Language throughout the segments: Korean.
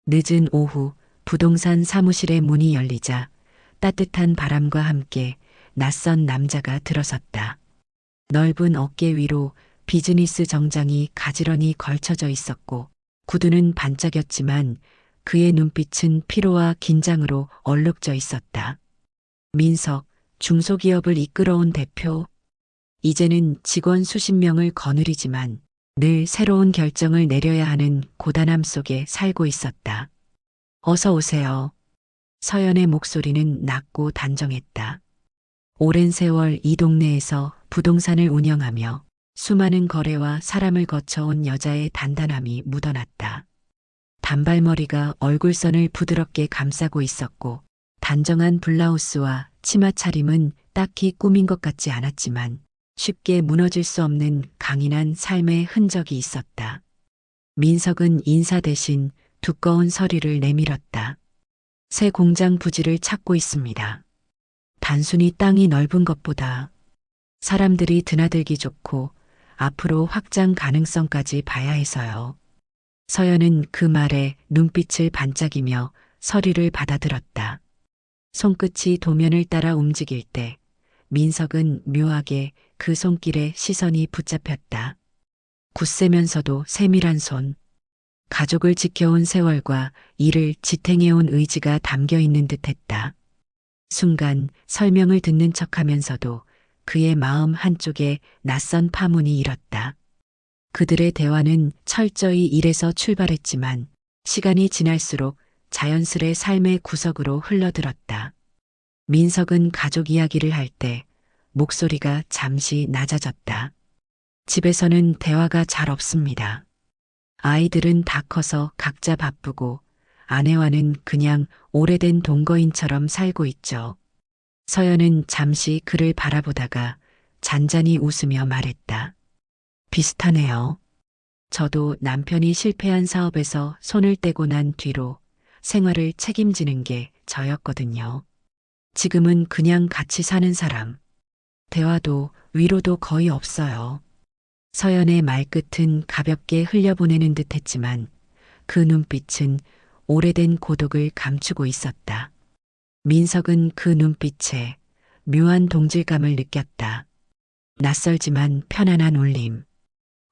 늦은 오후 부동산 사무실의 문이 열리자 따뜻한 바람과 함께 낯선 남자가 들어섰다. 넓은 어깨 위로 비즈니스 정장이 가지런히 걸쳐져 있었고 구두는 반짝였지만 그의 눈빛은 피로와 긴장으로 얼룩져 있었다. 민석, 중소기업을 이끌어온 대표. 이제는 직원 수십 명을 거느리지만 늘 새로운 결정을 내려야 하는 고단함 속에 살고 있었다. 어서 오세요. 서연의 목소리는 낮고 단정했다. 오랜 세월 이 동네에서 부동산을 운영하며 수많은 거래와 사람을 거쳐온 여자의 단단함이 묻어났다. 단발머리가 얼굴선을 부드럽게 감싸고 있었고 단정한 블라우스와 치마 차림은 딱히 꾸민 것 같지 않았지만 쉽게 무너질 수 없는 강인한 삶의 흔적이 있었다. 민석은 인사 대신 두꺼운 서류를 내밀었다. 새 공장 부지를 찾고 있습니다. 단순히 땅이 넓은 것보다 사람들이 드나들기 좋고 앞으로 확장 가능성까지 봐야 해서요. 서연은 그 말에 눈빛을 반짝이며 서류를 받아들었다. 손끝이 도면을 따라 움직일 때 민석은 묘하게 그 손길에 시선이 붙잡혔다. 굳세면서도 세밀한 손. 가족을 지켜온 세월과 이를 지탱해온 의지가 담겨 있는 듯했다. 순간 설명을 듣는 척하면서도 그의 마음 한쪽에 낯선 파문이 일었다. 그들의 대화는 철저히 일에서 출발했지만 시간이 지날수록 자연스레 삶의 구석으로 흘러들었다. 민석은 가족 이야기를 할 때 목소리가 잠시 낮아졌다. 집에서는 대화가 잘 없습니다. 아이들은 다 커서 각자 바쁘고 아내와는 그냥 오래된 동거인처럼 살고 있죠. 서연은 잠시 그를 바라보다가 잔잔히 웃으며 말했다. 비슷하네요. 저도 남편이 실패한 사업에서 손을 떼고 난 뒤로 생활을 책임지는 게 저였거든요. 지금은 그냥 같이 사는 사람. 대화도 위로도 거의 없어요. 서연의 말끝은 가볍게 흘려보내는 듯 했지만 그 눈빛은 오래된 고독을 감추고 있었다. 민석은 그 눈빛에 묘한 동질감을 느꼈다. 낯설지만 편안한 울림.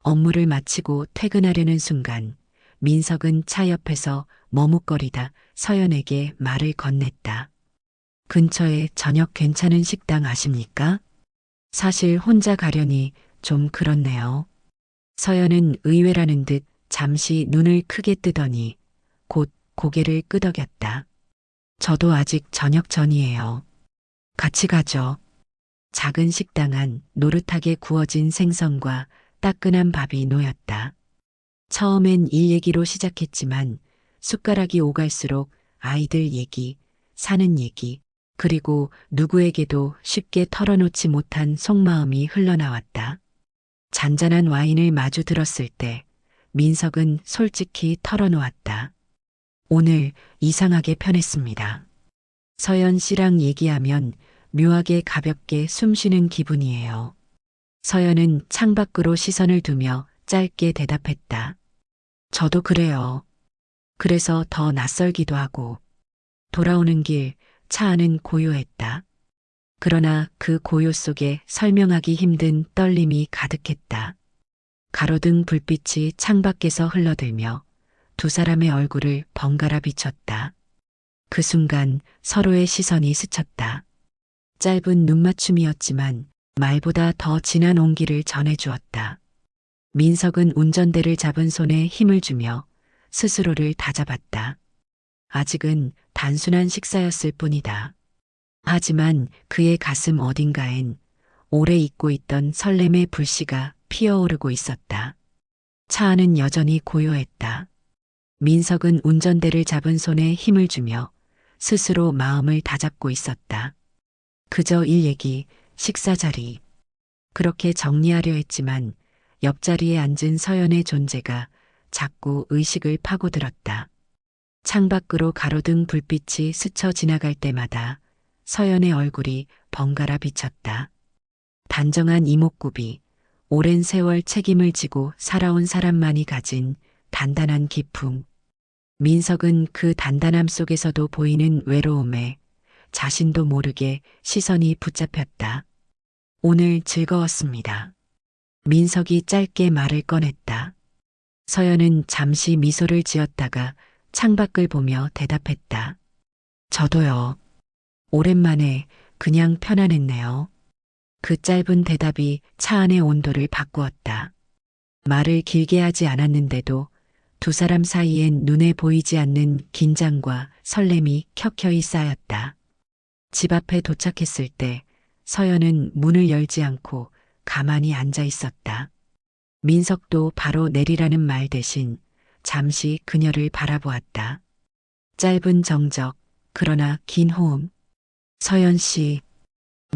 업무를 마치고 퇴근하려는 순간 민석은 차 옆에서 머뭇거리다 서연에게 말을 건넸다. 근처에 저녁 괜찮은 식당 아십니까? 사실 혼자 가려니 좀 그렇네요. 서연은 의외라는 듯 잠시 눈을 크게 뜨더니 곧 고개를 끄덕였다. 저도 아직 저녁 전이에요. 같이 가죠. 작은 식당 안 노릇하게 구워진 생선과 따끈한 밥이 놓였다. 처음엔 일 얘기로 시작했지만 숟가락이 오갈수록 아이들 얘기, 사는 얘기, 그리고 누구에게도 쉽게 털어놓지 못한 속마음이 흘러나왔다. 잔잔한 와인을 마주 들었을 때 민석은 솔직히 털어놓았다. 오늘 이상하게 편했습니다. 서연 씨랑 얘기하면 묘하게 가볍게 숨쉬는 기분이에요. 서연은 창밖으로 시선을 두며 짧게 대답했다. 저도 그래요. 그래서 더 낯설기도 하고. 돌아오는 길 차 안은 고요했다. 그러나 그 고요 속에 설명하기 힘든 떨림이 가득했다. 가로등 불빛이 창밖에서 흘러들며 두 사람의 얼굴을 번갈아 비췄다. 그 순간 서로의 시선이 스쳤다. 짧은 눈맞춤이었지만 말보다 더 진한 온기를 전해주었다. 민석은 운전대를 잡은 손에 힘을 주며 스스로를 다잡았다. 아직은 단순한 식사였을 뿐이다. 하지만 그의 가슴 어딘가엔 오래 잊고 있던 설렘의 불씨가 피어오르고 있었다. 차 안은 여전히 고요했다. 민석은 운전대를 잡은 손에 힘을 주며 스스로 마음을 다잡고 있었다. 그저 일 얘기, 식사 자리. 그렇게 정리하려 했지만 옆자리에 앉은 서연의 존재가 자꾸 의식을 파고들었다. 창밖으로 가로등 불빛이 스쳐 지나갈 때마다 서연의 얼굴이 번갈아 비쳤다. 단정한 이목구비, 오랜 세월 책임을 지고 살아온 사람만이 가진 단단한 기품. 민석은 그 단단함 속에서도 보이는 외로움에 자신도 모르게 시선이 붙잡혔다. 오늘 즐거웠습니다. 민석이 짧게 말을 꺼냈다. 서연은 잠시 미소를 지었다가 창밖을 보며 대답했다. 저도요. 오랜만에 그냥 편안했네요. 그 짧은 대답이 차 안의 온도를 바꾸었다. 말을 길게 하지 않았는데도 두 사람 사이엔 눈에 보이지 않는 긴장과 설렘이 켜켜이 쌓였다. 집 앞에 도착했을 때 서연은 문을 열지 않고 가만히 앉아 있었다. 민석도 바로 내리라는 말 대신 잠시 그녀를 바라보았다. 짧은 정적, 그러나 긴 호응. 서연 씨,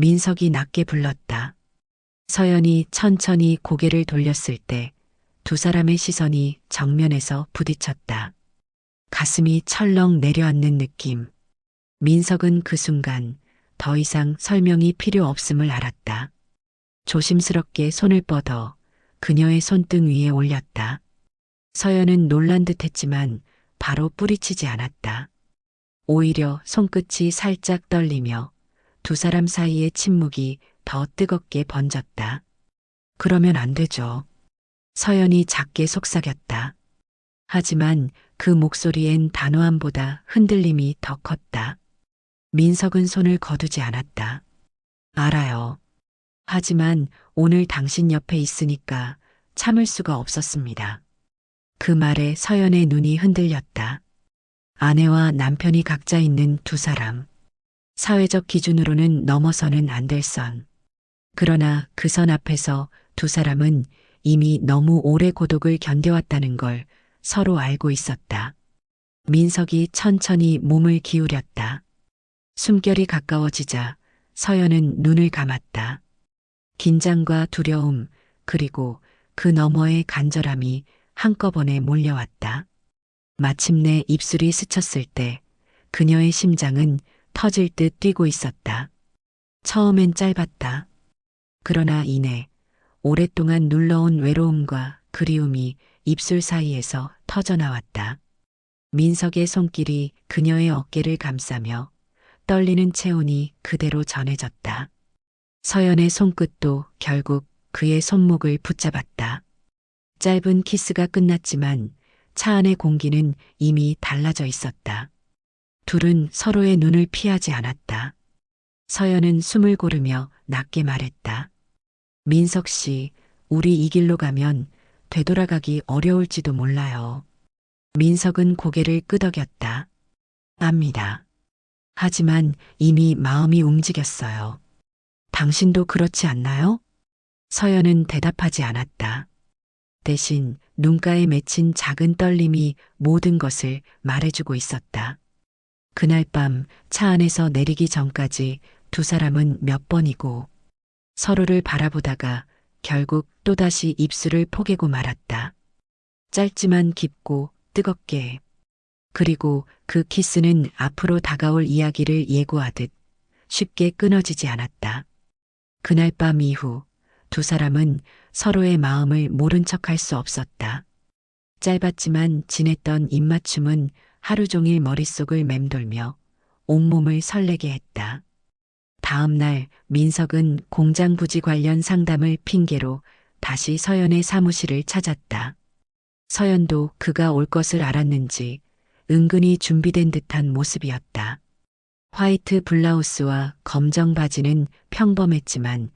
민석이 낮게 불렀다. 서연이 천천히 고개를 돌렸을 때 두 사람의 시선이 정면에서 부딪혔다. 가슴이 철렁 내려앉는 느낌. 민석은 그 순간 더 이상 설명이 필요 없음을 알았다. 조심스럽게 손을 뻗어 그녀의 손등 위에 올렸다. 서연은 놀란 듯 했지만 바로 뿌리치지 않았다. 오히려 손끝이 살짝 떨리며 두 사람 사이의 침묵이 더 뜨겁게 번졌다. 그러면 안 되죠. 서연이 작게 속삭였다. 하지만 그 목소리엔 단호함보다 흔들림이 더 컸다. 민석은 손을 거두지 않았다. 알아요. 하지만 오늘 당신 옆에 있으니까 참을 수가 없었습니다. 그 말에 서연의 눈이 흔들렸다. 아내와 남편이 각자 있는 두 사람. 사회적 기준으로는 넘어서는 안 될 선. 그러나 그 선 앞에서 두 사람은 이미 너무 오래 고독을 견뎌왔다는 걸 서로 알고 있었다. 민석이 천천히 몸을 기울였다. 숨결이 가까워지자 서연은 눈을 감았다. 긴장과 두려움, 그리고 그 너머의 간절함이 한꺼번에 몰려왔다. 마침내 입술이 스쳤을 때 그녀의 심장은 터질 듯 뛰고 있었다. 처음엔 짧았다. 그러나 이내 오랫동안 눌러온 외로움과 그리움이 입술 사이에서 터져나왔다. 민석의 손길이 그녀의 어깨를 감싸며 떨리는 체온이 그대로 전해졌다. 서연의 손끝도 결국 그의 손목을 붙잡았다. 짧은 키스가 끝났지만 차 안의 공기는 이미 달라져 있었다. 둘은 서로의 눈을 피하지 않았다. 서연은 숨을 고르며 낮게 말했다. 민석 씨, 우리 이 길로 가면 되돌아가기 어려울지도 몰라요. 민석은 고개를 끄덕였다. 압니다. 하지만 이미 마음이 움직였어요. 당신도 그렇지 않나요? 서연은 대답하지 않았다. 대신 눈가에 맺힌 작은 떨림이 모든 것을 말해주고 있었다. 그날 밤 차 안에서 내리기 전까지 두 사람은 몇 번이고 서로를 바라보다가 결국 또다시 입술을 포개고 말았다. 짧지만 깊고 뜨겁게. 그리고 그 키스는 앞으로 다가올 이야기를 예고하듯 쉽게 끊어지지 않았다. 그날 밤 이후 두 사람은 서로의 마음을 모른 척할 수 없었다. 짧았지만 진했던 입맞춤은 하루 종일 머릿속을 맴돌며 온몸을 설레게 했다. 다음 날 민석은 공장 부지 관련 상담을 핑계로 다시 서연의 사무실을 찾았다. 서연도 그가 올 것을 알았는지 은근히 준비된 듯한 모습이었다. 화이트 블라우스와 검정 바지는 평범했지만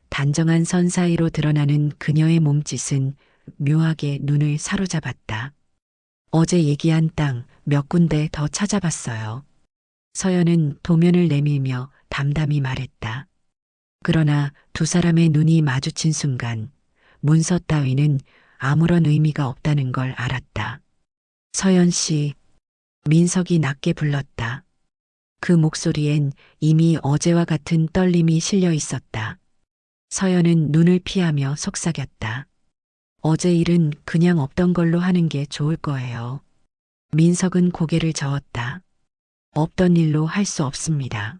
단정한 선 사이로 드러나는 그녀의 몸짓은 묘하게 눈을 사로잡았다. 어제 얘기한 땅 몇 군데 더 찾아봤어요. 서연은 도면을 내밀며 담담히 말했다. 그러나 두 사람의 눈이 마주친 순간 문서 따위는 아무런 의미가 없다는 걸 알았다. 서연 씨, 민석이 낮게 불렀다. 그 목소리엔 이미 어제와 같은 떨림이 실려 있었다. 서연은 눈을 피하며 속삭였다. 어제 일은 그냥 없던 걸로 하는 게 좋을 거예요. 민석은 고개를 저었다. 없던 일로 할 수 없습니다.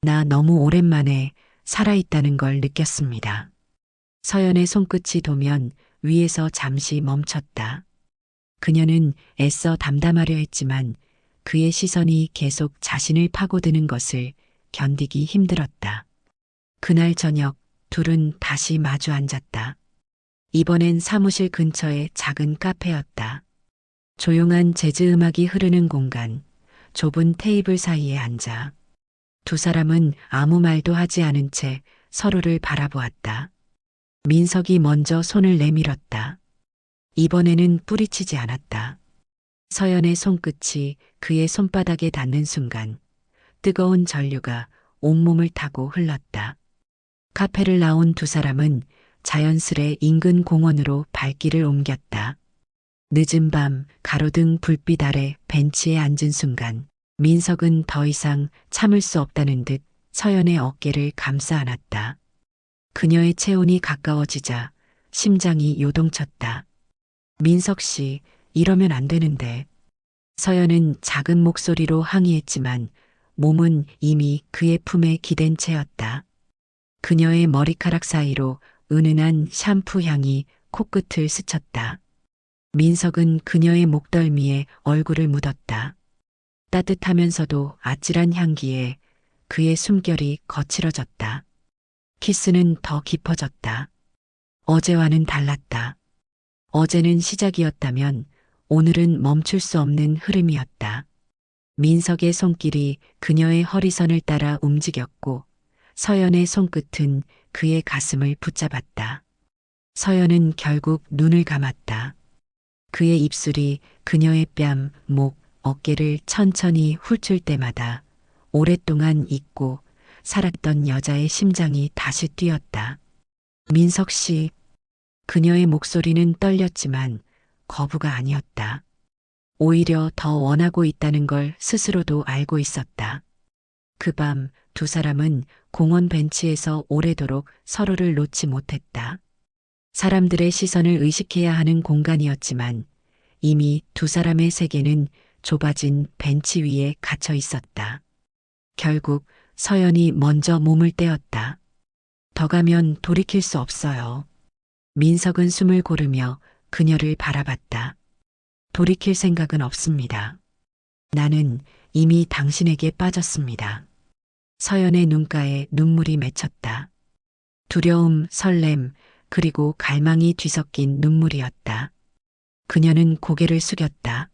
나 너무 오랜만에 살아있다는 걸 느꼈습니다. 서연의 손끝이 도면 위에서 잠시 멈췄다. 그녀는 애써 담담하려 했지만 그의 시선이 계속 자신을 파고드는 것을 견디기 힘들었다. 그날 저녁 둘은 다시 마주 앉았다. 이번엔 사무실 근처의 작은 카페였다. 조용한 재즈 음악이 흐르는 공간, 좁은 테이블 사이에 앉아 두 사람은 아무 말도 하지 않은 채 서로를 바라보았다. 민석이 먼저 손을 내밀었다. 이번에는 뿌리치지 않았다. 서연의 손끝이 그의 손바닥에 닿는 순간 뜨거운 전류가 온몸을 타고 흘렀다. 카페를 나온 두 사람은 자연스레 인근 공원으로 발길을 옮겼다. 늦은 밤 가로등 불빛 아래 벤치에 앉은 순간 민석은 더 이상 참을 수 없다는 듯 서연의 어깨를 감싸 안았다. 그녀의 체온이 가까워지자 심장이 요동쳤다. 민석 씨, 이러면 안 되는데. 서연은 작은 목소리로 항의했지만 몸은 이미 그의 품에 기댄 채였다. 그녀의 머리카락 사이로 은은한 샴푸 향이 코끝을 스쳤다. 민석은 그녀의 목덜미에 얼굴을 묻었다. 따뜻하면서도 아찔한 향기에 그의 숨결이 거칠어졌다. 키스는 더 깊어졌다. 어제와는 달랐다. 어제는 시작이었다면 오늘은 멈출 수 없는 흐름이었다. 민석의 손길이 그녀의 허리선을 따라 움직였고 서연의 손끝은 그의 가슴을 붙잡았다. 서연은 결국 눈을 감았다. 그의 입술이 그녀의 뺨, 목, 어깨를 천천히 훑을 때마다 오랫동안 잊고 살았던 여자의 심장이 다시 뛰었다. 민석 씨, 그녀의 목소리는 떨렸지만 거부가 아니었다. 오히려 더 원하고 있다는 걸 스스로도 알고 있었다. 그 밤 두 사람은 공원 벤치에서 오래도록 서로를 놓지 못했다. 사람들의 시선을 의식해야 하는 공간이었지만 이미 두 사람의 세계는 좁아진 벤치 위에 갇혀 있었다. 결국 서연이 먼저 몸을 떼었다. 더 가면 돌이킬 수 없어요. 민석은 숨을 고르며 그녀를 바라봤다. 돌이킬 생각은 없습니다. 나는 이미 당신에게 빠졌습니다. 서연의 눈가에 눈물이 맺혔다. 두려움, 설렘, 그리고 갈망이 뒤섞인 눈물이었다. 그녀는 고개를 숙였다.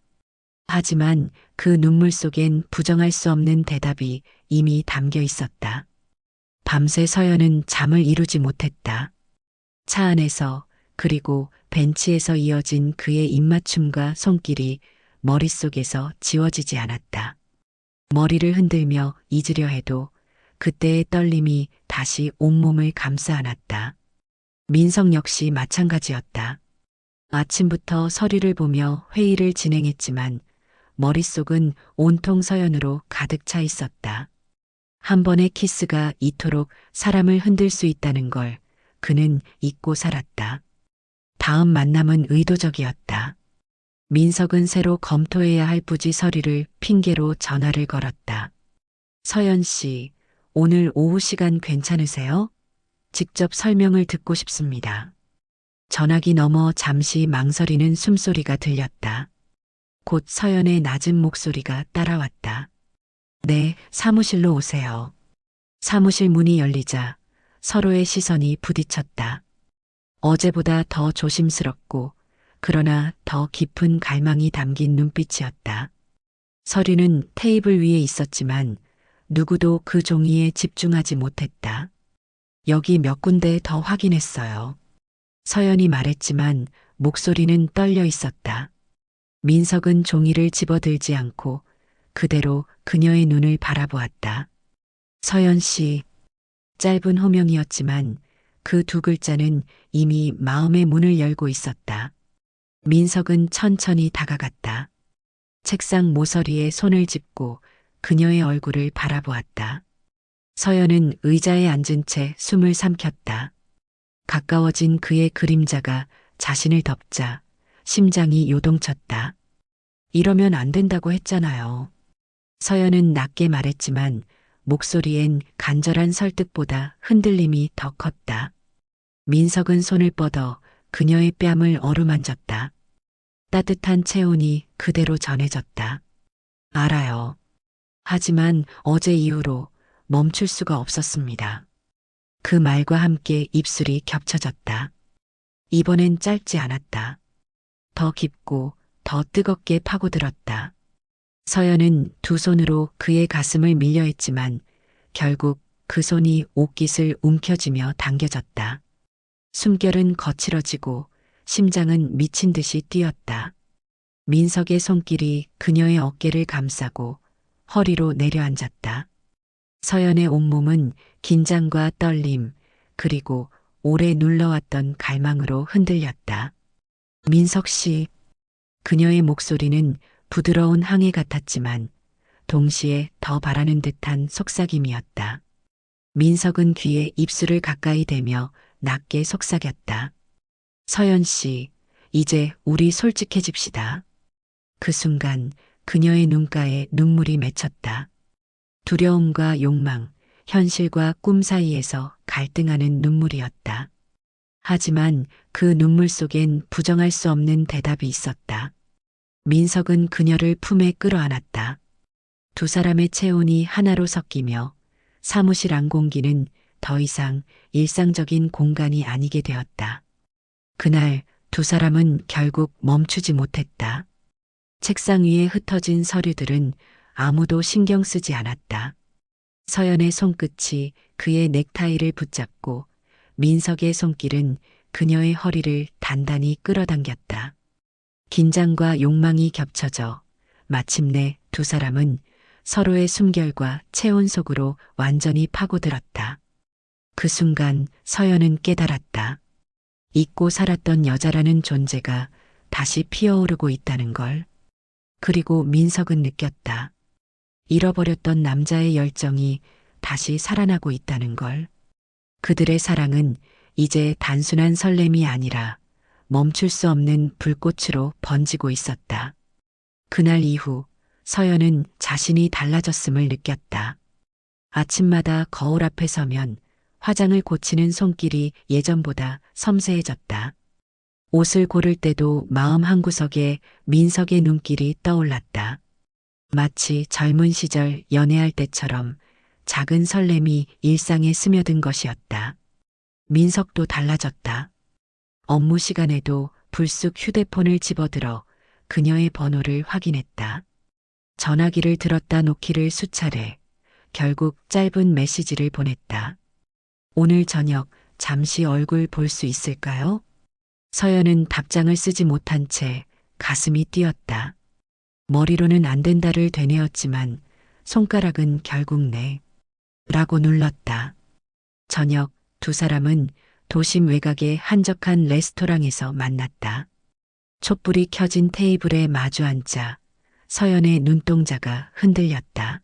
하지만 그 눈물 속엔 부정할 수 없는 대답이 이미 담겨 있었다. 밤새 서연은 잠을 이루지 못했다. 차 안에서 그리고 벤치에서 이어진 그의 입맞춤과 손길이 머릿속에서 지워지지 않았다. 머리를 흔들며 잊으려 해도 그때의 떨림이 다시 온몸을 감싸 안았다. 민석 역시 마찬가지였다. 아침부터 서류를 보며 회의를 진행했지만 머릿속은 온통 서연으로 가득 차 있었다. 한 번의 키스가 이토록 사람을 흔들 수 있다는 걸 그는 잊고 살았다. 다음 만남은 의도적이었다. 민석은 새로 검토해야 할 부지 서류를 핑계로 전화를 걸었다. 서연 씨, 오늘 오후 시간 괜찮으세요? 직접 설명을 듣고 싶습니다. 전화기 너머 잠시 망설이는 숨소리가 들렸다. 곧 서연의 낮은 목소리가 따라왔다. 네, 사무실로 오세요. 사무실 문이 열리자 서로의 시선이 부딪혔다. 어제보다 더 조심스럽고 그러나 더 깊은 갈망이 담긴 눈빛이었다. 서류는 테이블 위에 있었지만 누구도 그 종이에 집중하지 못했다. 여기 몇 군데 더 확인했어요. 서연이 말했지만 목소리는 떨려 있었다. 민석은 종이를 집어들지 않고 그대로 그녀의 눈을 바라보았다. 서연 씨, 짧은 호명이었지만 그 두 글자는 이미 마음의 문을 열고 있었다. 민석은 천천히 다가갔다. 책상 모서리에 손을 짚고 그녀의 얼굴을 바라보았다. 서연은 의자에 앉은 채 숨을 삼켰다. 가까워진 그의 그림자가 자신을 덮자 심장이 요동쳤다. 이러면 안 된다고 했잖아요. 서연은 낮게 말했지만 목소리엔 간절한 설득보다 흔들림이 더 컸다. 민석은 손을 뻗어 그녀의 뺨을 어루만졌다. 따뜻한 체온이 그대로 전해졌다. 알아요. 하지만 어제 이후로 멈출 수가 없었습니다. 그 말과 함께 입술이 겹쳐졌다. 이번엔 짧지 않았다. 더 깊고 더 뜨겁게 파고들었다. 서연은 두 손으로 그의 가슴을 밀려 했지만 결국 그 손이 옷깃을 움켜쥐며 당겨졌다. 숨결은 거칠어지고 심장은 미친 듯이 뛰었다. 민석의 손길이 그녀의 어깨를 감싸고 허리로 내려앉았다. 서연의 온몸은 긴장과 떨림, 그리고 오래 눌러왔던 갈망으로 흔들렸다. 민석 씨, 그녀의 목소리는 부드러운 항해 같았지만 동시에 더 바라는 듯한 속삭임이었다. 민석은 귀에 입술을 가까이 대며 낮게 속삭였다. 서연 씨, 이제 우리 솔직해집시다. 그 순간 그녀의 눈가에 눈물이 맺혔다. 두려움과 욕망, 현실과 꿈 사이에서 갈등하는 눈물이었다. 하지만 그 눈물 속엔 부정할 수 없는 대답이 있었다. 민석은 그녀를 품에 끌어안았다. 두 사람의 체온이 하나로 섞이며 사무실 안공기는 더 이상 일상적인 공간이 아니게 되었다. 그날 두 사람은 결국 멈추지 못했다. 책상 위에 흩어진 서류들은 아무도 신경 쓰지 않았다. 서연의 손끝이 그의 넥타이를 붙잡고 민석의 손길은 그녀의 허리를 단단히 끌어당겼다. 긴장과 욕망이 겹쳐져 마침내 두 사람은 서로의 숨결과 체온 속으로 완전히 파고들었다. 그 순간 서연은 깨달았다. 잊고 살았던 여자라는 존재가 다시 피어오르고 있다는 걸. 그리고 민석은 느꼈다. 잃어버렸던 남자의 열정이 다시 살아나고 있다는 걸. 그들의 사랑은 이제 단순한 설렘이 아니라 멈출 수 없는 불꽃으로 번지고 있었다. 그날 이후 서연은 자신이 달라졌음을 느꼈다. 아침마다 거울 앞에 서면 화장을 고치는 손길이 예전보다 섬세해졌다. 옷을 고를 때도 마음 한구석에 민석의 눈길이 떠올랐다. 마치 젊은 시절 연애할 때처럼 작은 설렘이 일상에 스며든 것이었다. 민석도 달라졌다. 업무 시간에도 불쑥 휴대폰을 집어들어 그녀의 번호를 확인했다. 전화기를 들었다 놓기를 수차례, 결국 짧은 메시지를 보냈다. 오늘 저녁 잠시 얼굴 볼 수 있을까요? 서연은 답장을 쓰지 못한 채 가슴이 뛰었다. 머리로는 안 된다를 되뇌었지만 손가락은 결국 네 라고 눌렀다. 저녁 두 사람은 도심 외곽의 한적한 레스토랑에서 만났다. 촛불이 켜진 테이블에 마주 앉자 서연의 눈동자가 흔들렸다.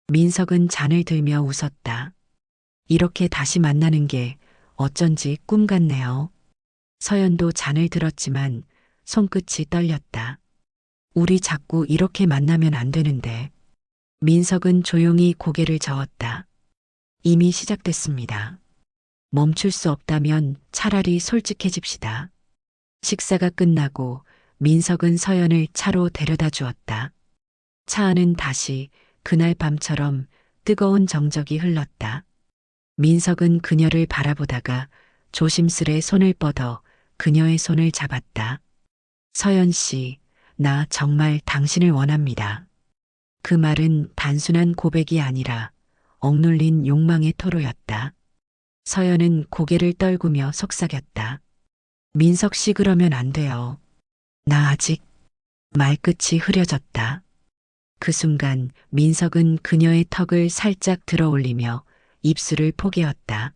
민석은 잔을 들며 웃었다. 이렇게 다시 만나는 게 어쩐지 꿈 같네요. 서연도 잔을 들었지만 손끝이 떨렸다. 우리 자꾸 이렇게 만나면 안 되는데. 민석은 조용히 고개를 저었다. 이미 시작됐습니다. 멈출 수 없다면 차라리 솔직해집시다. 식사가 끝나고 민석은 서연을 차로 데려다 주었다. 차 안은 다시 그날 밤처럼 뜨거운 정적이 흘렀다. 민석은 그녀를 바라보다가 조심스레 손을 뻗어 그녀의 손을 잡았다. 서연 씨, 나 정말 당신을 원합니다. 그 말은 단순한 고백이 아니라 억눌린 욕망의 토로였다. 서연은 고개를 떨구며 속삭였다. 민석 씨 그러면 안 돼요. 나 아직. 말끝이 흐려졌다. 그 순간 민석은 그녀의 턱을 살짝 들어 올리며 입술을 포개었다.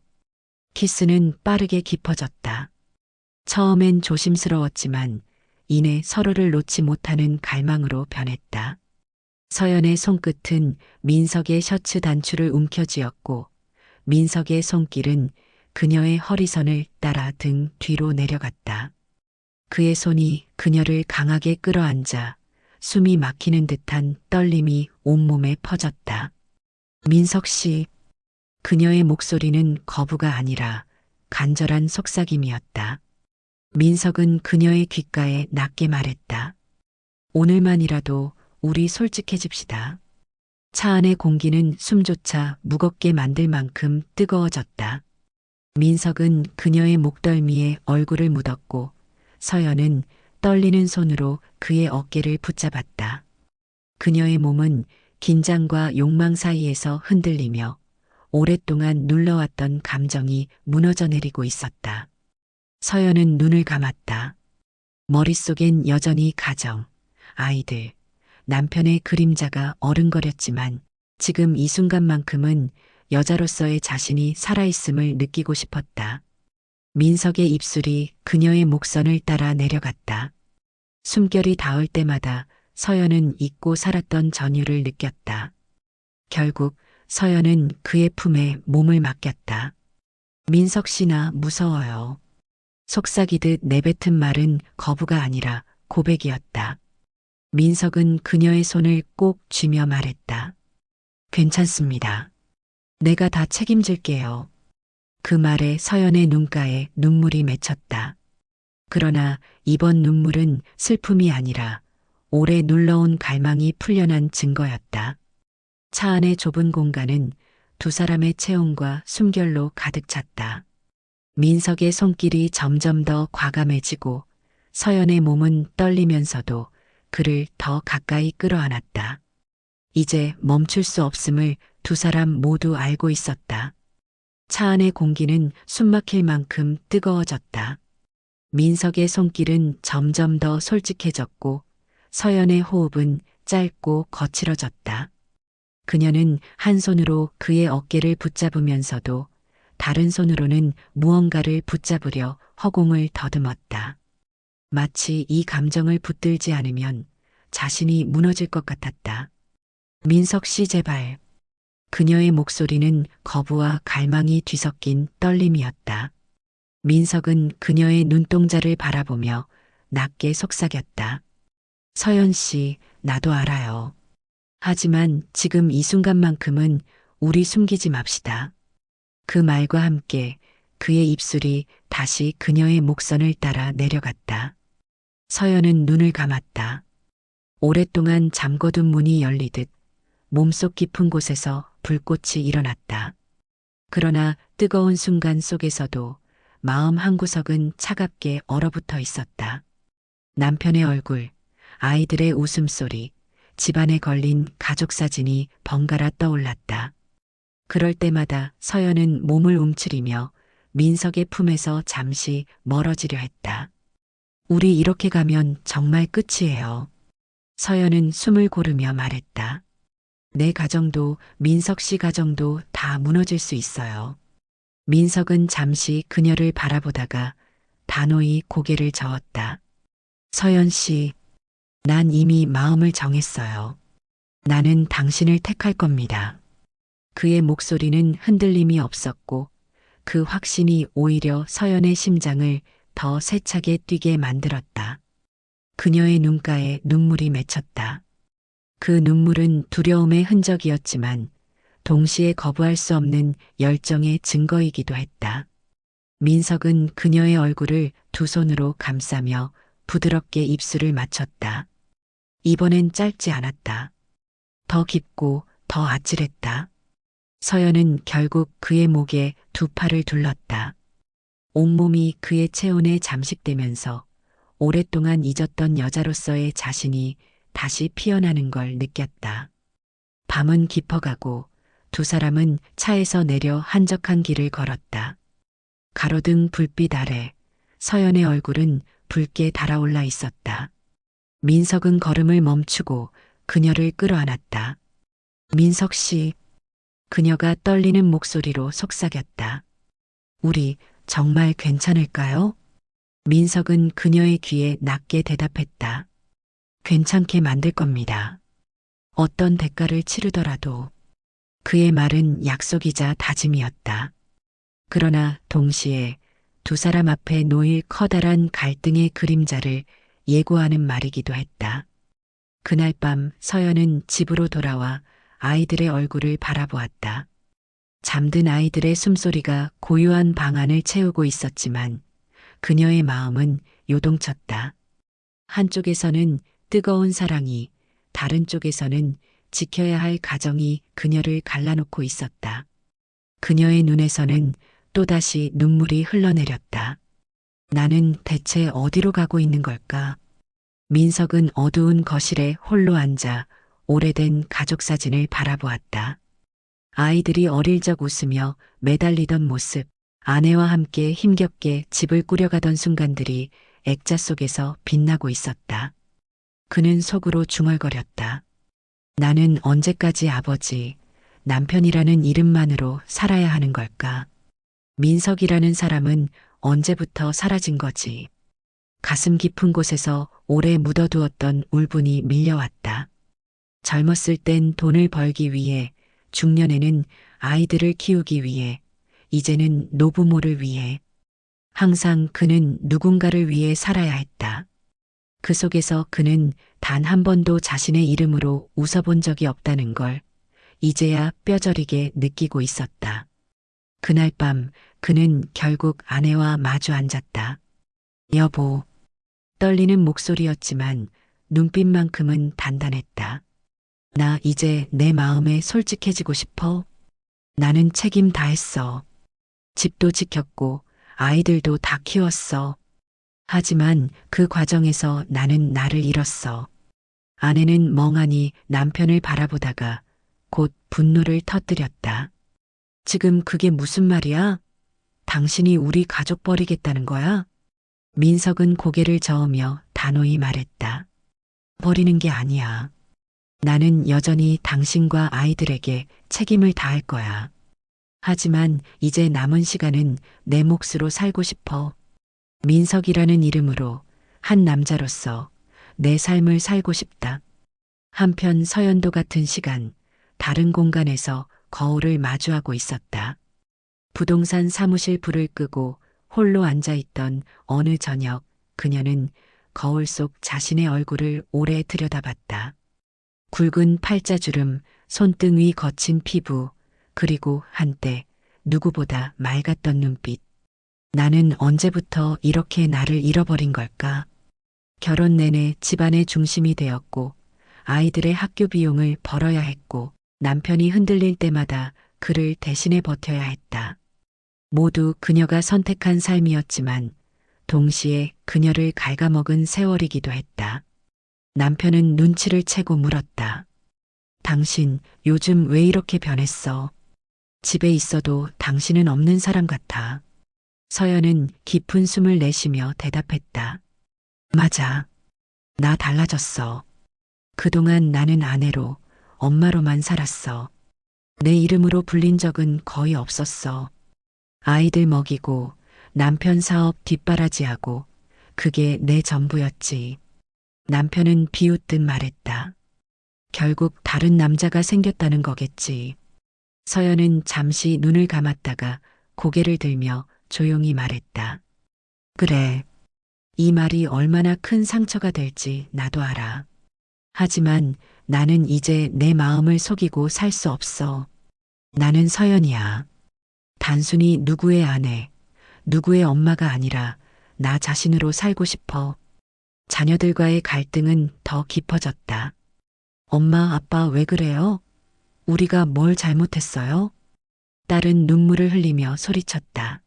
키스는 빠르게 깊어졌다. 처음엔 조심스러웠지만 이내 서로를 놓지 못하는 갈망으로 변했다. 서연의 손끝은 민석의 셔츠 단추를 움켜쥐었고 민석의 손길은 그녀의 허리선을 따라 등 뒤로 내려갔다. 그의 손이 그녀를 강하게 끌어안자 숨이 막히는 듯한 떨림이 온몸에 퍼졌다. 민석 씨, 그녀의 목소리는 거부가 아니라 간절한 속삭임이었다. 민석은 그녀의 귓가에 낮게 말했다. 오늘만이라도 우리 솔직해집시다. 차 안의 공기는 숨조차 무겁게 만들 만큼 뜨거워졌다. 민석은 그녀의 목덜미에 얼굴을 묻었고 서연은 떨리는 손으로 그의 어깨를 붙잡았다. 그녀의 몸은 긴장과 욕망 사이에서 흔들리며 오랫동안 눌러왔던 감정이 무너져 내리고 있었다. 서연은 눈을 감았다. 머릿속엔 여전히 가정, 아이들, 남편의 그림자가 어른거렸지만 지금 이 순간만큼은 여자로서의 자신이 살아있음을 느끼고 싶었다. 민석의 입술이 그녀의 목선을 따라 내려갔다. 숨결이 닿을 때마다 서연은 잊고 살았던 전율을 느꼈다. 결국 서연은 그의 품에 몸을 맡겼다. 민석 씨 나 무서워요. 속삭이듯 내뱉은 말은 거부가 아니라 고백이었다. 민석은 그녀의 손을 꼭 쥐며 말했다. 괜찮습니다. 내가 다 책임질게요. 그 말에 서연의 눈가에 눈물이 맺혔다. 그러나 이번 눈물은 슬픔이 아니라 오래 눌러온 갈망이 풀려난 증거였다. 차 안의 좁은 공간은 두 사람의 체온과 숨결로 가득 찼다. 민석의 손길이 점점 더 과감해지고 서연의 몸은 떨리면서도 그를 더 가까이 끌어안았다. 이제 멈출 수 없음을 두 사람 모두 알고 있었다. 차 안의 공기는 숨막힐 만큼 뜨거워졌다. 민석의 손길은 점점 더 솔직해졌고 서연의 호흡은 짧고 거칠어졌다. 그녀는 한 손으로 그의 어깨를 붙잡으면서도 다른 손으로는 무언가를 붙잡으려 허공을 더듬었다. 마치 이 감정을 붙들지 않으면 자신이 무너질 것 같았다. 민석 씨 제발. 그녀의 목소리는 거부와 갈망이 뒤섞인 떨림이었다. 민석은 그녀의 눈동자를 바라보며 낮게 속삭였다. 서연 씨, 나도 알아요. 하지만 지금 이 순간만큼은 우리 숨기지 맙시다. 그 말과 함께 그의 입술이 다시 그녀의 목선을 따라 내려갔다. 서연은 눈을 감았다. 오랫동안 잠궈둔 문이 열리듯 몸속 깊은 곳에서 불꽃이 일어났다. 그러나 뜨거운 순간 속에서도 마음 한구석은 차갑게 얼어붙어 있었다. 남편의 얼굴, 아이들의 웃음소리, 집안에 걸린 가족 사진이 번갈아 떠올랐다. 그럴 때마다 서연은 몸을 움츠리며 민석의 품에서 잠시 멀어지려 했다. 우리 이렇게 가면 정말 끝이에요. 서연은 숨을 고르며 말했다. 내 가정도 민석 씨 가정도 다 무너질 수 있어요. 민석은 잠시 그녀를 바라보다가 단호히 고개를 저었다. 서연 씨, 난 이미 마음을 정했어요. 나는 당신을 택할 겁니다. 그의 목소리는 흔들림이 없었고 그 확신이 오히려 서연의 심장을 더 세차게 뛰게 만들었다. 그녀의 눈가에 눈물이 맺혔다. 그 눈물은 두려움의 흔적이었지만 동시에 거부할 수 없는 열정의 증거이기도 했다. 민석은 그녀의 얼굴을 두 손으로 감싸며 부드럽게 입술을 맞췄다. 이번엔 짧지 않았다. 더 깊고 더 아찔했다. 서연은 결국 그의 목에 두 팔을 둘렀다. 온몸이 그의 체온에 잠식되면서 오랫동안 잊었던 여자로서의 자신이 다시 피어나는 걸 느꼈다. 밤은 깊어가고 두 사람은 차에서 내려 한적한 길을 걸었다. 가로등 불빛 아래 서연의 얼굴은 붉게 달아올라 있었다. 민석은 걸음을 멈추고 그녀를 끌어안았다. 민석 씨, 그녀가 떨리는 목소리로 속삭였다. 우리 정말 괜찮을까요? 민석은 그녀의 귀에 낮게 대답했다. 괜찮게 만들 겁니다. 어떤 대가를 치르더라도. 그의 말은 약속이자 다짐이었다. 그러나 동시에 두 사람 앞에 놓일 커다란 갈등의 그림자를 예고하는 말이기도 했다. 그날 밤 서연은 집으로 돌아와 아이들의 얼굴을 바라보았다. 잠든 아이들의 숨소리가 고요한 방 안을 채우고 있었지만 그녀의 마음은 요동쳤다. 한쪽에서는 뜨거운 사랑이, 다른 쪽에서는 지켜야 할 가정이 그녀를 갈라놓고 있었다. 그녀의 눈에서는 또다시 눈물이 흘러내렸다. 나는 대체 어디로 가고 있는 걸까? 민석은 어두운 거실에 홀로 앉아 오래된 가족 사진을 바라보았다. 아이들이 어릴 적 웃으며 매달리던 모습, 아내와 함께 힘겹게 집을 꾸려가던 순간들이 액자 속에서 빛나고 있었다. 그는 속으로 중얼거렸다. 나는 언제까지 아버지, 남편이라는 이름만으로 살아야 하는 걸까? 민석이라는 사람은 언제부터 사라진 거지? 가슴 깊은 곳에서 오래 묻어두었던 울분이 밀려왔다. 젊었을 땐 돈을 벌기 위해, 중년에는 아이들을 키우기 위해, 이제는 노부모를 위해. 항상 그는 누군가를 위해 살아야 했다. 그 속에서 그는 단 한 번도 자신의 이름으로 웃어본 적이 없다는 걸 이제야 뼈저리게 느끼고 있었다. 그날 밤 그는 결국 아내와 마주 앉았다. 여보, 떨리는 목소리였지만 눈빛만큼은 단단했다. 나 이제 내 마음에 솔직해지고 싶어. 나는 책임 다 했어. 집도 지켰고 아이들도 다 키웠어. 하지만 그 과정에서 나는 나를 잃었어. 아내는 멍하니 남편을 바라보다가 곧 분노를 터뜨렸다. 지금 그게 무슨 말이야? 당신이 우리 가족 버리겠다는 거야? 민석은 고개를 저으며 단호히 말했다. 버리는 게 아니야. 나는 여전히 당신과 아이들에게 책임을 다할 거야. 하지만 이제 남은 시간은 내 몫으로 살고 싶어. 민석이라는 이름으로 한 남자로서 내 삶을 살고 싶다. 한편 서연도 같은 시간, 다른 공간에서 거울을 마주하고 있었다. 부동산 사무실 불을 끄고 홀로 앉아있던 어느 저녁, 그녀는 거울 속 자신의 얼굴을 오래 들여다봤다. 굵은 팔자주름, 손등 위 거친 피부, 그리고 한때 누구보다 맑았던 눈빛. 나는 언제부터 이렇게 나를 잃어버린 걸까? 결혼 내내 집안의 중심이 되었고, 아이들의 학교 비용을 벌어야 했고, 남편이 흔들릴 때마다 그를 대신해 버텨야 했다. 모두 그녀가 선택한 삶이었지만, 동시에 그녀를 갉아먹은 세월이기도 했다. 남편은 눈치를 채고 물었다. 당신 요즘 왜 이렇게 변했어? 집에 있어도 당신은 없는 사람 같아. 서연은 깊은 숨을 내쉬며 대답했다. 맞아. 나 달라졌어. 그동안 나는 아내로, 엄마로만 살았어. 내 이름으로 불린 적은 거의 없었어. 아이들 먹이고 남편 사업 뒷바라지하고 그게 내 전부였지. 남편은 비웃듯 말했다. 결국 다른 남자가 생겼다는 거겠지. 서연은 잠시 눈을 감았다가 고개를 들며 조용히 말했다. 그래. 이 말이 얼마나 큰 상처가 될지 나도 알아. 하지만 나는 이제 내 마음을 속이고 살 수 없어. 나는 서연이야. 단순히 누구의 아내, 누구의 엄마가 아니라 나 자신으로 살고 싶어. 자녀들과의 갈등은 더 깊어졌다. 엄마, 아빠 왜 그래요? 우리가 뭘 잘못했어요? 딸은 눈물을 흘리며 소리쳤다.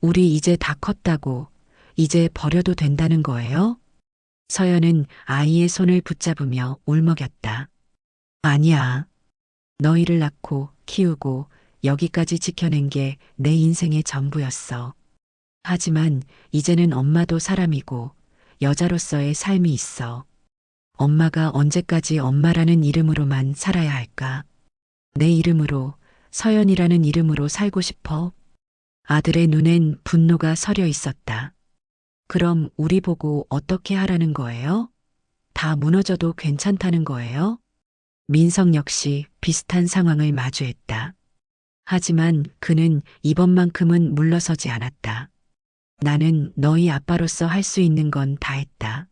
우리 이제 다 컸다고, 이제 버려도 된다는 거예요? 서연은 아이의 손을 붙잡으며 울먹였다. 아니야. 너희를 낳고 키우고 여기까지 지켜낸 게 내 인생의 전부였어. 하지만 이제는 엄마도 사람이고 여자로서의 삶이 있어. 엄마가 언제까지 엄마라는 이름으로만 살아야 할까? 내 이름으로, 서연이라는 이름으로 살고 싶어. 아들의 눈엔 분노가 서려 있었다. 그럼 우리 보고 어떻게 하라는 거예요? 다 무너져도 괜찮다는 거예요? 민석 역시 비슷한 상황을 마주했다. 하지만 그는 이번만큼은 물러서지 않았다. 나는 너희 아빠로서 할 수 있는 건 다 했다.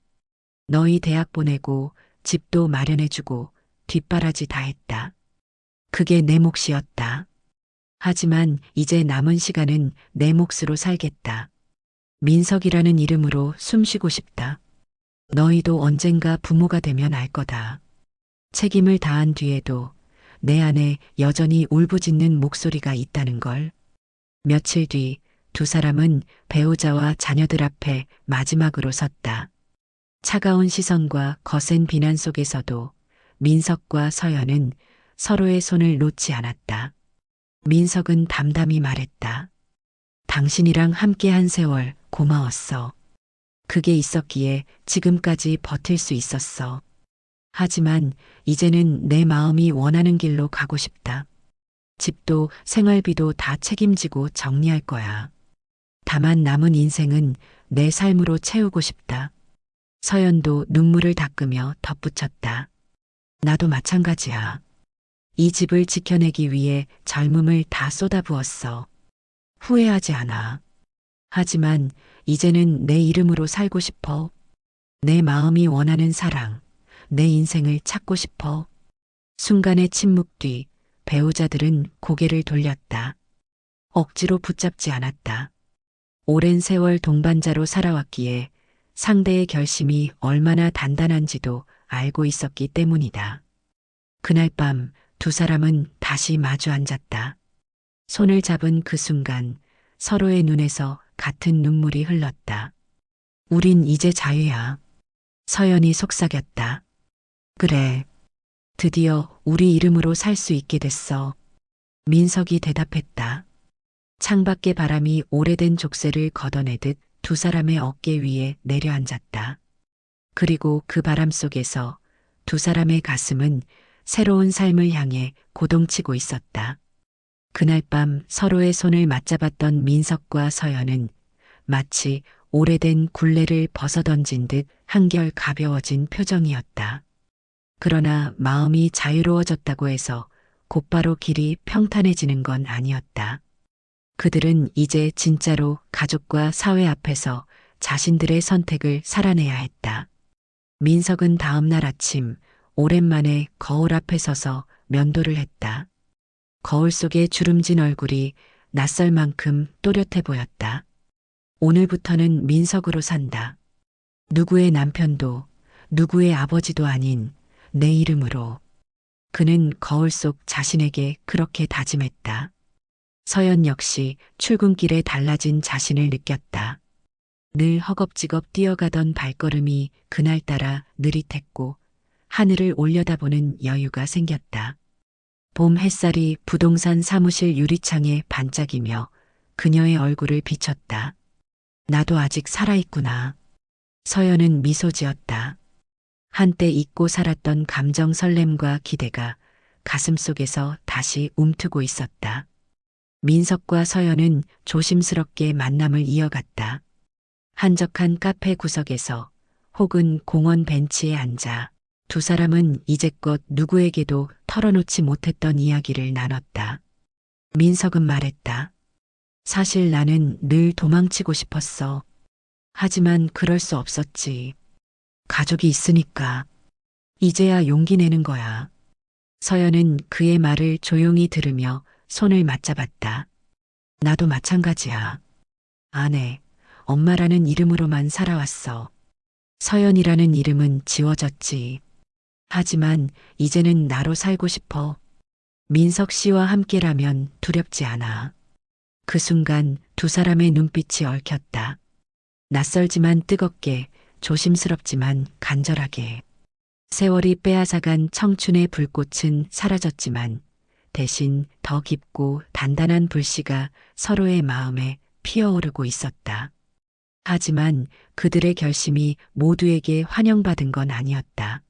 너희 대학 보내고 집도 마련해주고 뒷바라지 다 했다. 그게 내 몫이었다. 하지만 이제 남은 시간은 내 몫으로 살겠다. 민석이라는 이름으로 숨쉬고 싶다. 너희도 언젠가 부모가 되면 알 거다. 책임을 다한 뒤에도 내 안에 여전히 울부짖는 목소리가 있다는 걸. 며칠 뒤 두 사람은 배우자와 자녀들 앞에 마지막으로 섰다. 차가운 시선과 거센 비난 속에서도 민석과 서연은 서로의 손을 놓지 않았다. 민석은 담담히 말했다. 당신이랑 함께한 세월 고마웠어. 그게 있었기에 지금까지 버틸 수 있었어. 하지만 이제는 내 마음이 원하는 길로 가고 싶다. 집도 생활비도 다 책임지고 정리할 거야. 다만 남은 인생은 내 삶으로 채우고 싶다. 서연도 눈물을 닦으며 덧붙였다. 나도 마찬가지야. 이 집을 지켜내기 위해 젊음을 다 쏟아부었어. 후회하지 않아. 하지만 이제는 내 이름으로 살고 싶어. 내 마음이 원하는 사랑, 내 인생을 찾고 싶어. 순간의 침묵 뒤 배우자들은 고개를 돌렸다. 억지로 붙잡지 않았다. 오랜 세월 동반자로 살아왔기에 상대의 결심이 얼마나 단단한지도 알고 있었기 때문이다. 그날 밤 두 사람은 다시 마주 앉았다. 손을 잡은 그 순간 서로의 눈에서 같은 눈물이 흘렀다. 우린 이제 자유야. 서연이 속삭였다. 그래. 드디어 우리 이름으로 살 수 있게 됐어. 민석이 대답했다. 창밖의 바람이 오래된 족쇄를 걷어내듯 두 사람의 어깨 위에 내려앉았다. 그리고 그 바람 속에서 두 사람의 가슴은 새로운 삶을 향해 고동치고 있었다. 그날 밤 서로의 손을 맞잡았던 민석과 서연은 마치 오래된 굴레를 벗어던진 듯 한결 가벼워진 표정이었다. 그러나 마음이 자유로워졌다고 해서 곧바로 길이 평탄해지는 건 아니었다. 그들은 이제 진짜로 가족과 사회 앞에서 자신들의 선택을 살아내야 했다. 민석은 다음 날 아침 오랜만에 거울 앞에 서서 면도를 했다. 거울 속의 주름진 얼굴이 낯설 만큼 또렷해 보였다. 오늘부터는 민석으로 산다. 누구의 남편도 누구의 아버지도 아닌 내 이름으로. 그는 거울 속 자신에게 그렇게 다짐했다. 서연 역시 출근길에 달라진 자신을 느꼈다. 늘 허겁지겁 뛰어가던 발걸음이 그날따라 느릿했고 하늘을 올려다보는 여유가 생겼다. 봄 햇살이 부동산 사무실 유리창에 반짝이며 그녀의 얼굴을 비췄다. 나도 아직 살아있구나. 서연은 미소 지었다. 한때 잊고 살았던 감정 설렘과 기대가 가슴속에서 다시 움트고 있었다. 민석과 서연은 조심스럽게 만남을 이어갔다. 한적한 카페 구석에서 혹은 공원 벤치에 앉아 두 사람은 이제껏 누구에게도 털어놓지 못했던 이야기를 나눴다. 민석은 말했다. 사실 나는 늘 도망치고 싶었어. 하지만 그럴 수 없었지. 가족이 있으니까. 이제야 용기 내는 거야. 서연은 그의 말을 조용히 들으며 손을 맞잡았다. 나도 마찬가지야. 아내, 엄마라는 이름으로만 살아왔어. 서연이라는 이름은 지워졌지. 하지만 이제는 나로 살고 싶어. 민석 씨와 함께라면 두렵지 않아. 그 순간 두 사람의 눈빛이 얽혔다. 낯설지만 뜨겁게, 조심스럽지만 간절하게. 세월이 빼앗아간 청춘의 불꽃은 사라졌지만 대신 더 깊고 단단한 불씨가 서로의 마음에 피어오르고 있었다. 하지만 그들의 결심이 모두에게 환영받은 건 아니었다.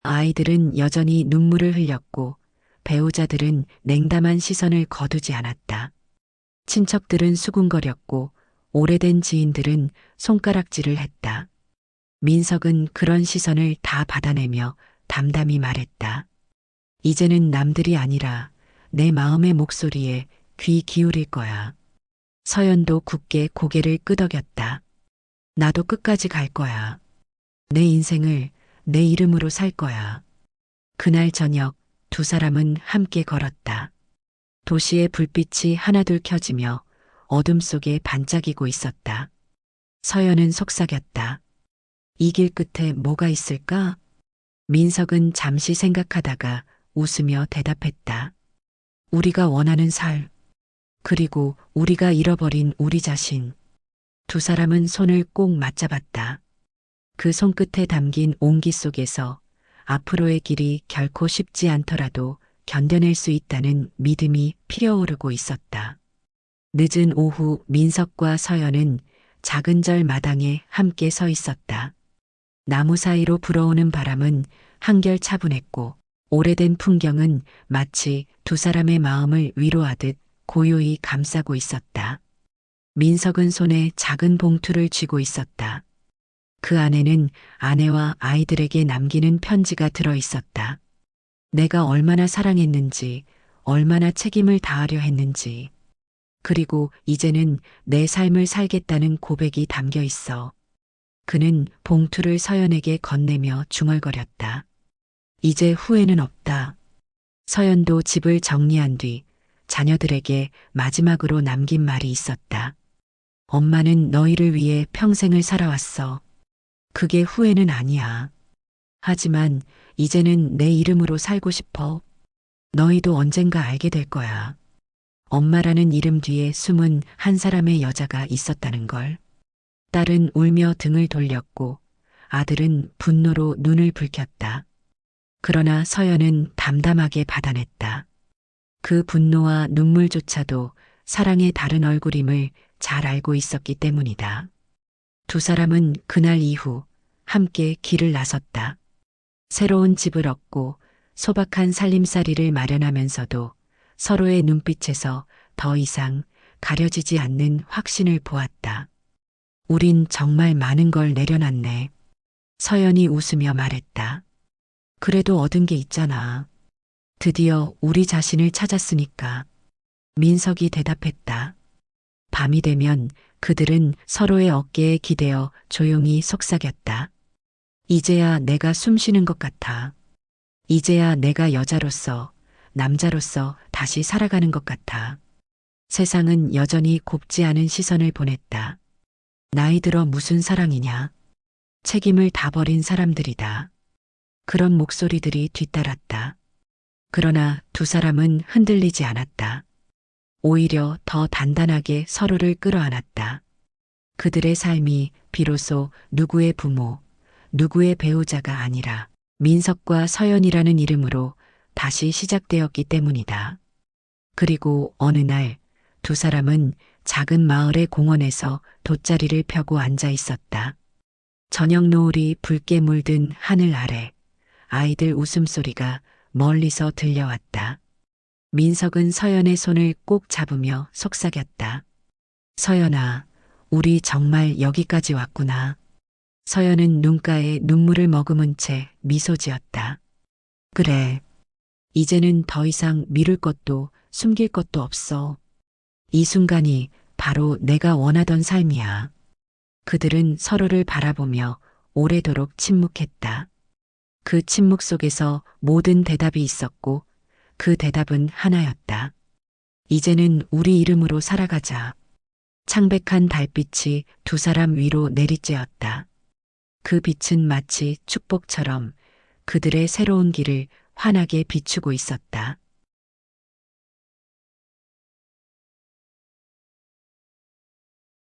아이들은 여전히 눈물을 흘렸고 배우자들은 냉담한 시선을 거두지 않았다. 친척들은 수군거렸고 오래된 지인들은 손가락질을 했다. 민석은 그런 시선을 다 받아내며 담담히 말했다. 이제는 남들이 아니라 내 마음의 목소리에 귀 기울일 거야. 서연도 굳게 고개를 끄덕였다. 나도 끝까지 갈 거야. 내 인생을 내 이름으로 살 거야. 그날 저녁 두 사람은 함께 걸었다. 도시의 불빛이 하나둘 켜지며 어둠 속에 반짝이고 있었다. 서연은 속삭였다. 이 길 끝에 뭐가 있을까? 민석은 잠시 생각하다가 웃으며 대답했다. 우리가 원하는 삶, 그리고 우리가 잃어버린 우리 자신. 두 사람은 손을 꼭 맞잡았다. 그 손끝에 담긴 온기 속에서 앞으로의 길이 결코 쉽지 않더라도 견뎌낼 수 있다는 믿음이 피어오르고 있었다. 늦은 오후 민석과 서연은 작은 절 마당에 함께 서 있었다. 나무 사이로 불어오는 바람은 한결 차분했고 오래된 풍경은 마치 두 사람의 마음을 위로하듯 고요히 감싸고 있었다. 민석은 손에 작은 봉투를 쥐고 있었다. 그 안에는 아내와 아이들에게 남기는 편지가 들어 있었다. 내가 얼마나 사랑했는지, 얼마나 책임을 다하려 했는지, 그리고 이제는 내 삶을 살겠다는 고백이 담겨 있어. 그는 봉투를 서연에게 건네며 중얼거렸다. 이제 후회는 없다. 서연도 집을 정리한 뒤 자녀들에게 마지막으로 남긴 말이 있었다. 엄마는 너희를 위해 평생을 살아왔어. 그게 후회는 아니야. 하지만 이제는 내 이름으로 살고 싶어. 너희도 언젠가 알게 될 거야. 엄마라는 이름 뒤에 숨은 한 사람의 여자가 있었다는 걸. 딸은 울며 등을 돌렸고 아들은 분노로 눈을 붉혔다. 그러나 서연은 담담하게 받아냈다. 그 분노와 눈물조차도 사랑의 다른 얼굴임을 잘 알고 있었기 때문이다. 두 사람은 그날 이후 함께 길을 나섰다. 새로운 집을 얻고 소박한 살림살이를 마련하면서도 서로의 눈빛에서 더 이상 가려지지 않는 확신을 보았다. 우린 정말 많은 걸 내려놨네. 서연이 웃으며 말했다. 그래도 얻은 게 있잖아. 드디어 우리 자신을 찾았으니까. 민석이 대답했다. 밤이 되면 그들은 서로의 어깨에 기대어 조용히 속삭였다. 이제야 내가 숨 쉬는 것 같아. 이제야 내가 여자로서, 남자로서 다시 살아가는 것 같아. 세상은 여전히 곱지 않은 시선을 보냈다. 나이 들어 무슨 사랑이냐. 책임을 다 버린 사람들이다. 그런 목소리들이 뒤따랐다. 그러나 두 사람은 흔들리지 않았다. 오히려 더 단단하게 서로를 끌어안았다. 그들의 삶이 비로소 누구의 부모, 누구의 배우자가 아니라 민석과 서연이라는 이름으로 다시 시작되었기 때문이다. 그리고 어느 날 두 사람은 작은 마을의 공원에서 돗자리를 펴고 앉아 있었다. 저녁 노을이 붉게 물든 하늘 아래 아이들 웃음소리가 멀리서 들려왔다. 민석은 서연의 손을 꼭 잡으며 속삭였다. 서연아, 우리 정말 여기까지 왔구나. 서연은 눈가에 눈물을 머금은 채 미소 지었다. 그래. 이제는 더 이상 미룰 것도 숨길 것도 없어. 이 순간이 바로 내가 원하던 삶이야. 그들은 서로를 바라보며 오래도록 침묵했다. 그 침묵 속에서 모든 대답이 있었고 그 대답은 하나였다. 이제는 우리 이름으로 살아가자. 창백한 달빛이 두 사람 위로 내리쬐었다. 그 빛은 마치 축복처럼 그들의 새로운 길을 환하게 비추고 있었다.